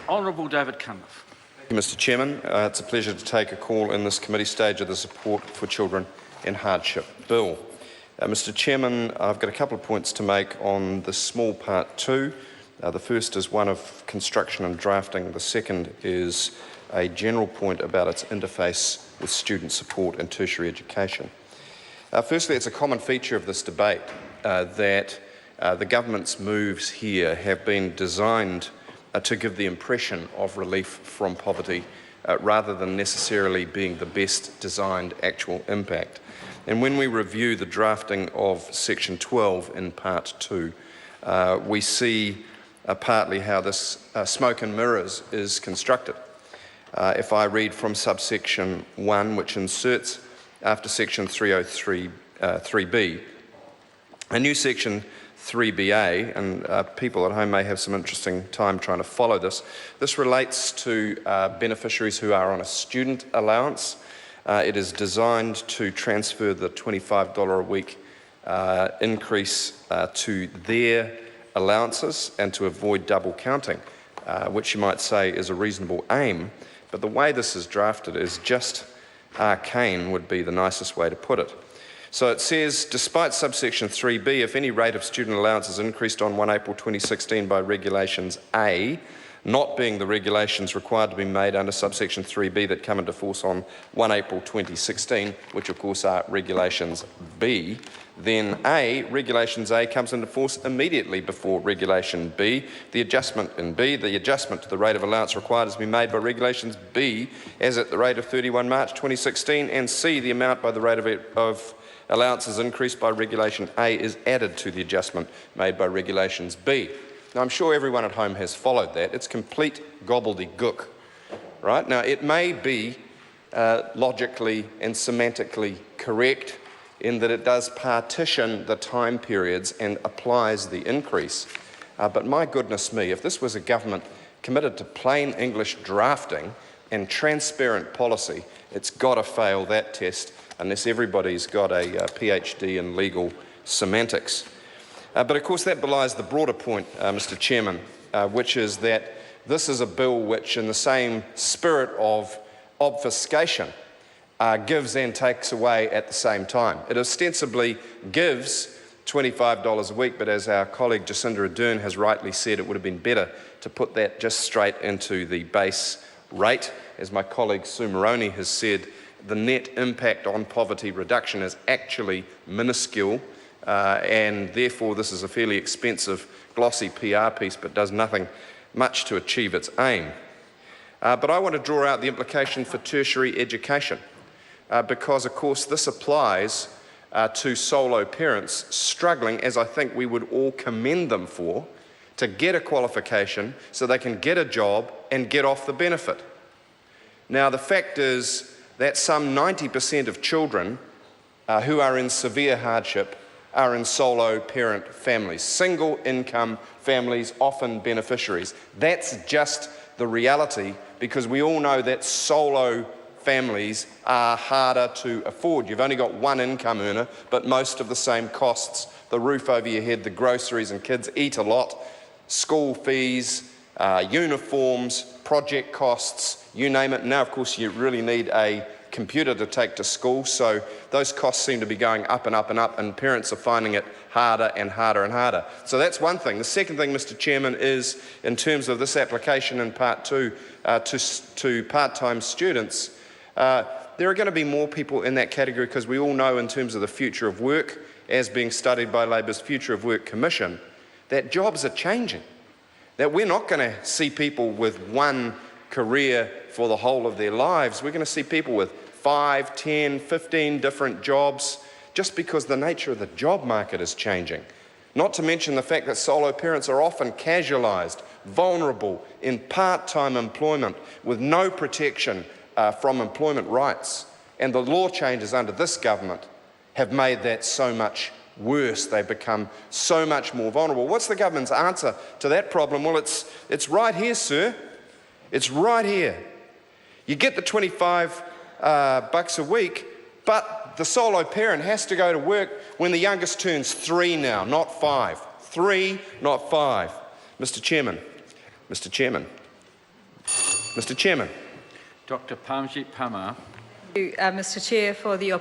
Honourable David Cunliffe. Thank you, Mr Chairman. It's a pleasure to take a call in this committee stage of the Support for Children in Hardship Bill. Mr Chairman, I've got a couple of points to make on the small part 2. The first is one of construction and drafting. The second is a general point about its interface with student support and tertiary education. Firstly, it's a common feature of this debate that the government's moves here have been designed to give the impression of relief from poverty rather than necessarily being the best designed actual impact. And when we review the drafting of section 12 in part 2, we see partly how this smoke and mirrors is constructed. If I read from subsection 1, which inserts after section 303(3)(b), a new section 3BA, and people at home may have some interesting time trying to follow this. This relates to beneficiaries who are on a student allowance. It is designed to transfer the $25 a week increase to their allowances and to avoid double counting, which you might say is a reasonable aim. But the way this is drafted is just arcane, would be the nicest way to put it. So it says, despite subsection 3B, if any rate of student allowance is increased on 1 April 2016 by regulations A, not being the regulations required to be made under subsection 3B that come into force on 1 April 2016, which of course are regulations B, then A, regulations A comes into force immediately before regulation B. The adjustment in B, the adjustment to the rate of allowance required is to be made by regulations B as at the rate of 31 March 2016, and C, the amount by the rate of allowances increased by regulation A is added to the adjustment made by regulations B. Now, I'm sure everyone at home has followed that. It's complete gobbledygook, right? Now, it may be logically and semantically correct in that it does partition the time periods and applies the increase. But my goodness me, if this was a government committed to plain English drafting and transparent policy, it's got to fail that test unless everybody's got a PhD in legal semantics. But of course that belies the broader point, Mr Chairman, which is that this is a bill which, in the same spirit of obfuscation, gives and takes away at the same time. It ostensibly gives $25 a week, but as our colleague Jacinda Ardern has rightly said, it would have been better to put that just straight into the base rate. As my colleague Sue Moroney has said, the net impact on poverty reduction is actually minuscule, and therefore this is a fairly expensive, glossy PR piece, but does nothing much to achieve its aim. But I want to draw out the implication for tertiary education, because of course this applies to solo parents struggling, as I think we would all commend them for, to get a qualification so they can get a job and get off the benefit. Now, the fact is that some 90% of children who are in severe hardship are in solo parent families, single income families, often beneficiaries. That's just the reality, because we all know that solo families are harder to afford. You've only got one income earner, but most of the same costs: the roof over your head, the groceries, and kids eat a lot, school fees, uniforms, project costs, you name it. Now, of course, you really need a computer to take to school, so those costs seem to be going up and up and up, and parents are finding it harder and harder and harder. So that's one thing. The second thing, Mr Chairman, is in terms of this application in part 2 to part-time students, there are going to be more people in that category, because we all know in terms of the future of work, as being studied by Labour's Future of Work Commission, that jobs are changing, that we're not going to see people with one career for the whole of their lives. We're going to see people with 5, 10, 15 different jobs, just because the nature of the job market is changing. Not to mention the fact that solo parents are often casualised, vulnerable in part-time employment with no protection from employment rights. And the law changes under this government have made that so much worse. They've become so much more vulnerable. What's the government's answer to that problem? Well, it's right here, sir. It's right here. You get the 25 bucks a week, but the solo parent has to go to work when the youngest turns 3 now, not 5. 3, not 5. Mr Chairman, Mr Chairman. Dr. Parmjit Pamar. Thank you, Mr Chair, for the opportunity